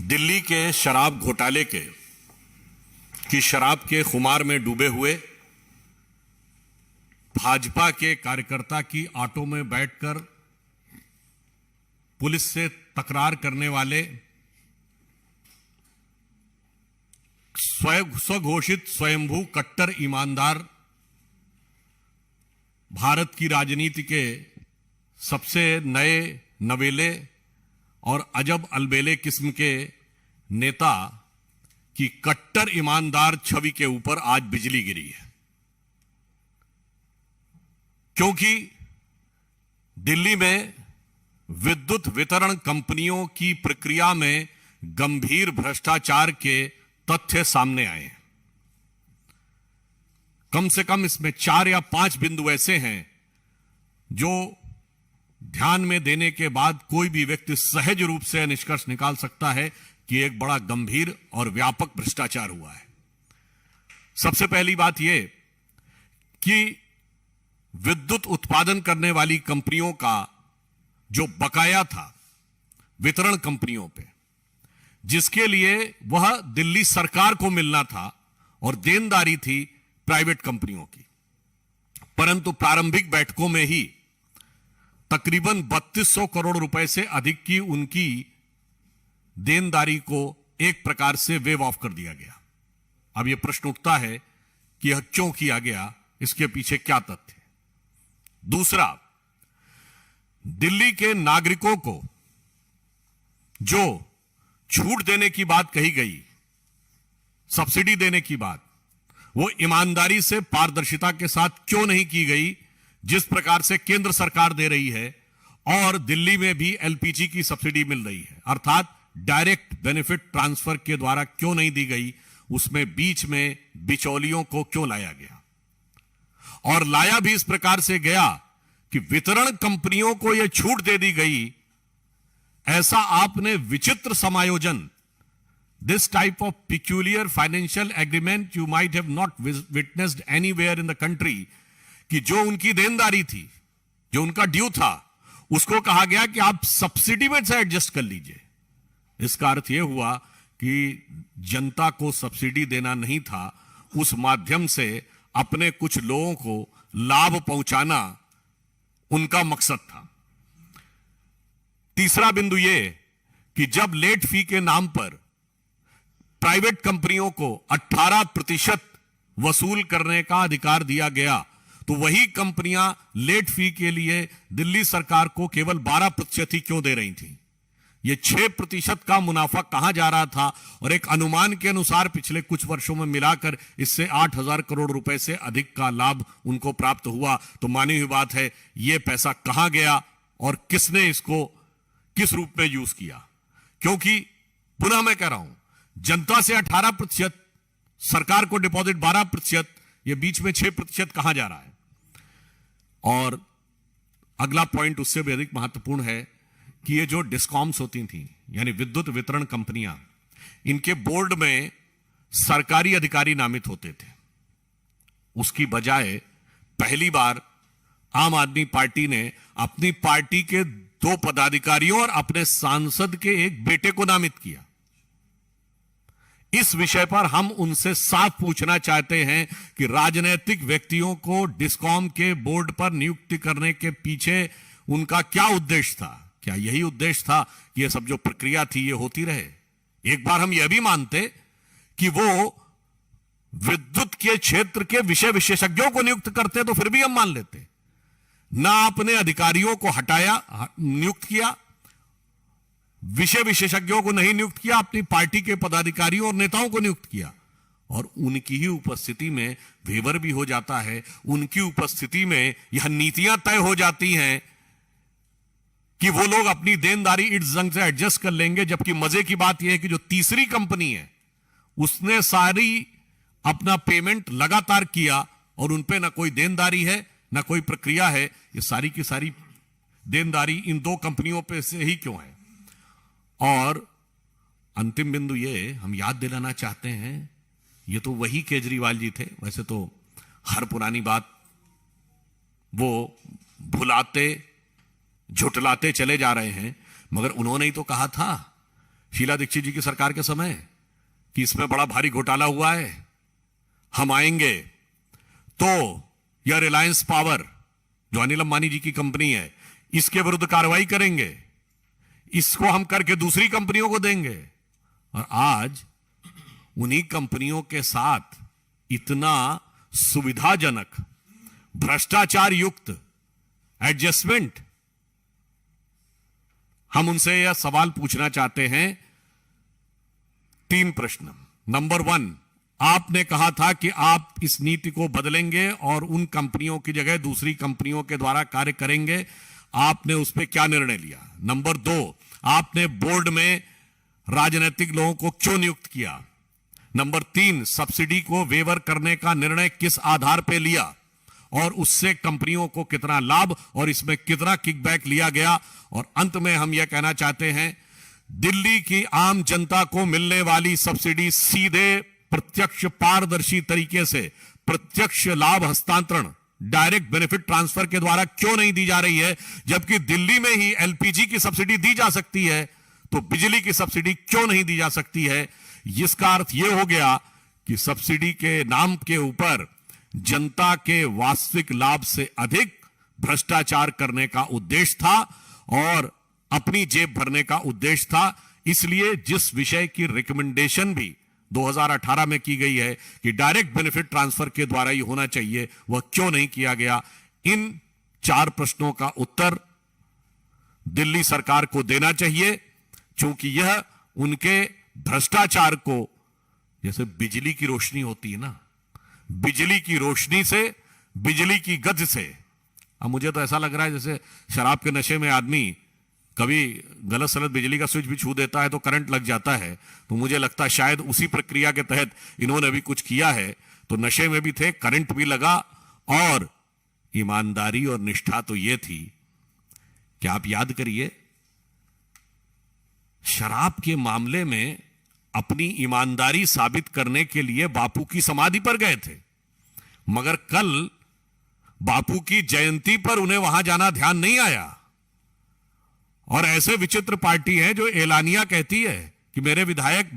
दिल्ली के शराब घोटाले की शराब के खुमार में डूबे हुए भाजपा के कार्यकर्ता की ऑटो में बैठकर पुलिस से तकरार करने वाले स्वघोषित स्वयंभू कट्टर ईमानदार भारत की राजनीति के सबसे नए नवेले और अजब अलबेले किस्म के नेता की कट्टर ईमानदार छवि के ऊपर आज बिजली गिरी है, क्योंकि दिल्ली में विद्युत वितरण कंपनियों की प्रक्रिया में गंभीर भ्रष्टाचार के तथ्य सामने आए हैं। कम से कम इसमें 4 या 5 बिंदु ऐसे हैं जो ध्यान में देने के बाद कोई भी व्यक्ति सहज रूप से निष्कर्ष निकाल सकता है कि एक बड़ा गंभीर और व्यापक भ्रष्टाचार हुआ है। सबसे पहली बात यह कि विद्युत उत्पादन करने वाली कंपनियों का जो बकाया था वितरण कंपनियों पे, जिसके लिए वह दिल्ली सरकार को मिलना था और देनदारी थी प्राइवेट कंपनियों की, परंतु प्रारंभिक बैठकों में ही तकरीबन 3200 करोड़ रुपए से अधिक की उनकी देनदारी को एक प्रकार से वेव ऑफ कर दिया गया। अब यह प्रश्न उठता है कि यह क्यों किया गया, इसके पीछे क्या तथ्य है। दूसरा, दिल्ली के नागरिकों को जो छूट देने की बात कही गई, सब्सिडी देने की बात, वो ईमानदारी से पारदर्शिता के साथ क्यों नहीं की गई, जिस प्रकार से केंद्र सरकार दे रही है और दिल्ली में भी एलपीजी की सब्सिडी मिल रही है, अर्थात डायरेक्ट बेनिफिट ट्रांसफर के द्वारा क्यों नहीं दी गई, उसमें बीच में बिचौलियों को क्यों लाया गया। और लाया भी इस प्रकार से गया कि वितरण कंपनियों को यह छूट दे दी गई। ऐसा आपने विचित्र समायोजन, this type of peculiar financial agreement you might have not witnessed anywhere in the country, कि जो उनकी देनदारी थी, जो उनका ड्यू था, उसको कहा गया कि आप सब्सिडी में से एडजस्ट कर लीजिए। इसका अर्थ यह हुआ कि जनता को सब्सिडी देना नहीं था, उस माध्यम से अपने कुछ लोगों को लाभ पहुंचाना उनका मकसद था। तीसरा बिंदु यह कि जब लेट फी के नाम पर प्राइवेट कंपनियों को 18% वसूल करने का अधिकार दिया गया, तो वही कंपनियां लेट फी के लिए दिल्ली सरकार को केवल 12% ही क्यों दे रही थी। यह 6% का मुनाफा कहां जा रहा था, और एक अनुमान के अनुसार पिछले कुछ वर्षों में मिलाकर इससे 8000 करोड़ रुपए से अधिक का लाभ उनको प्राप्त हुआ। तो मानी हुई बात है, यह पैसा कहां गया और किसने इसको किस रूप में यूज किया। क्योंकि पुनः मैं कह रहा हूं, जनता से 18%, सरकार को डिपॉजिट 12%, यह बीच में 6% कहां जा रहा है। और अगला पॉइंट उससे भी अधिक महत्वपूर्ण है कि ये जो डिस्कॉम्स होती थी, यानी विद्युत वितरण कंपनियां, इनके बोर्ड में सरकारी अधिकारी नामित होते थे। उसकी बजाय पहली बार आम आदमी पार्टी ने अपनी पार्टी के 2 पदाधिकारियों और अपने सांसद के एक बेटे को नामित किया। इस विषय पर हम उनसे साफ पूछना चाहते हैं कि राजनीतिक व्यक्तियों को डिस्कॉम के बोर्ड पर नियुक्ति करने के पीछे उनका क्या उद्देश्य था। क्या यही उद्देश्य था कि यह सब जो प्रक्रिया थी ये होती रहे। एक बार हम यह भी मानते कि वो विद्युत के क्षेत्र के विषय विशेषज्ञों को नियुक्त करते तो फिर भी हम मान लेते। ना अपने अधिकारियों को हटाया, नियुक्त किया, विषय विशेषज्ञों को नहीं नियुक्त किया, अपनी पार्टी के पदाधिकारियों और नेताओं को नियुक्त किया। और उनकी ही उपस्थिति में वेवर भी हो जाता है, उनकी उपस्थिति में यह नीतियां तय हो जाती हैं कि वो लोग अपनी देनदारी इस ढंग से एडजस्ट कर लेंगे। जबकि मजे की बात यह है कि जो तीसरी कंपनी है उसने सारी अपना पेमेंट लगातार किया और उनपे ना कोई देनदारी है ना कोई प्रक्रिया है। ये सारी की सारी देनदारी इन 2 कंपनियों पे से ही क्यों है। और अंतिम बिंदु ये हम याद दिलाना चाहते हैं, ये तो वही केजरीवाल जी थे। वैसे तो हर पुरानी बात वो भुलाते झुटलाते चले जा रहे हैं, मगर उन्होंने ही तो कहा था शीला दीक्षित जी की सरकार के समय कि इसमें बड़ा भारी घोटाला हुआ है, हम आएंगे तो यह रिलायंस पावर जो अनिल अंबानी जी की कंपनी है इसके विरुद्ध कार्रवाई करेंगे, इसको हम करके दूसरी कंपनियों को देंगे। और आज उन्हीं कंपनियों के साथ इतना सुविधाजनक भ्रष्टाचार युक्त एडजस्टमेंट, हम उनसे यह सवाल पूछना चाहते हैं। 3 प्रश्न। नंबर 1, आपने कहा था कि आप इस नीति को बदलेंगे और उन कंपनियों की जगह दूसरी कंपनियों के द्वारा कार्य करेंगे, आपने उस पर क्या निर्णय लिया? नंबर 2, आपने बोर्ड में राजनीतिक लोगों को क्यों नियुक्त किया? नंबर 3, सब्सिडी को वेवर करने का निर्णय किस आधार पर लिया और उससे कंपनियों को कितना लाभ और इसमें कितना किकबैक लिया गया? और अंत में हम यह कहना चाहते हैं, दिल्ली की आम जनता को मिलने वाली सब्सिडी सीधे प्रत्यक्ष पारदर्शी तरीके से प्रत्यक्ष लाभ हस्तांतरण डायरेक्ट बेनिफिट ट्रांसफर के द्वारा क्यों नहीं दी जा रही है? जबकि दिल्ली में ही एलपीजी की सब्सिडी दी जा सकती है, तो बिजली की सब्सिडी क्यों नहीं दी जा सकती है? इसका अर्थ यह हो गया कि सब्सिडी के नाम के ऊपर जनता के वास्तविक लाभ से अधिक भ्रष्टाचार करने का उद्देश्य था और अपनी जेब भरने का उद्देश्य था। इसलिए जिस विषय की रिकमेंडेशन भी 2018 में की गई है कि डायरेक्ट बेनिफिट ट्रांसफर के द्वारा ही होना चाहिए, वह क्यों नहीं किया गया? इन 4 प्रश्नों का उत्तर दिल्ली सरकार को देना चाहिए, क्योंकि यह उनके भ्रष्टाचार को, जैसे बिजली की रोशनी होती है ना, बिजली की रोशनी से, बिजली की गज से, अब मुझे तो ऐसा लग रहा है जैसे शराब के नशे में आदमी कभी गलत सलत बिजली का स्विच भी छू देता है तो करंट लग जाता है, तो मुझे लगता है शायद उसी प्रक्रिया के तहत इन्होंने भी कुछ किया है। तो नशे में भी थे, करंट भी लगा, और ईमानदारी और निष्ठा तो यह थी कि आप याद करिए, शराब के मामले में अपनी ईमानदारी साबित करने के लिए बापू की समाधि पर गए थे, मगर कल बापू की जयंती पर उन्हें वहां जाना ध्यान नहीं आया। और ऐसे विचित्र पार्टी है जो एलानिया कहती है कि मेरे विधायक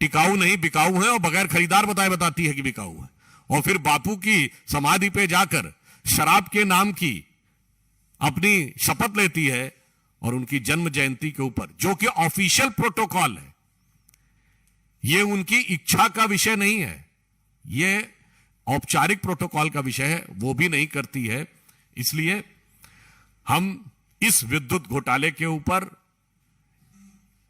टिकाऊ नहीं बिकाऊ हैं और बगैर खरीदार बताती है कि बिकाऊ है, और फिर बापू की समाधि पे जाकर शराब के नाम की अपनी शपथ लेती है और उनकी जन्म जयंती के ऊपर, जो कि ऑफिशियल प्रोटोकॉल है, यह उनकी इच्छा का विषय नहीं है, यह औपचारिक प्रोटोकॉल का विषय है, वो भी नहीं करती है। इसलिए हम इस विद्युत घोटाले के ऊपर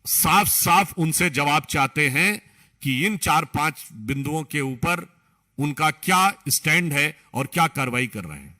साफ साफ उनसे जवाब चाहते हैं कि इन 4-5 बिंदुओं के ऊपर उनका क्या स्टैंड है और क्या कार्रवाई कर रहे हैं।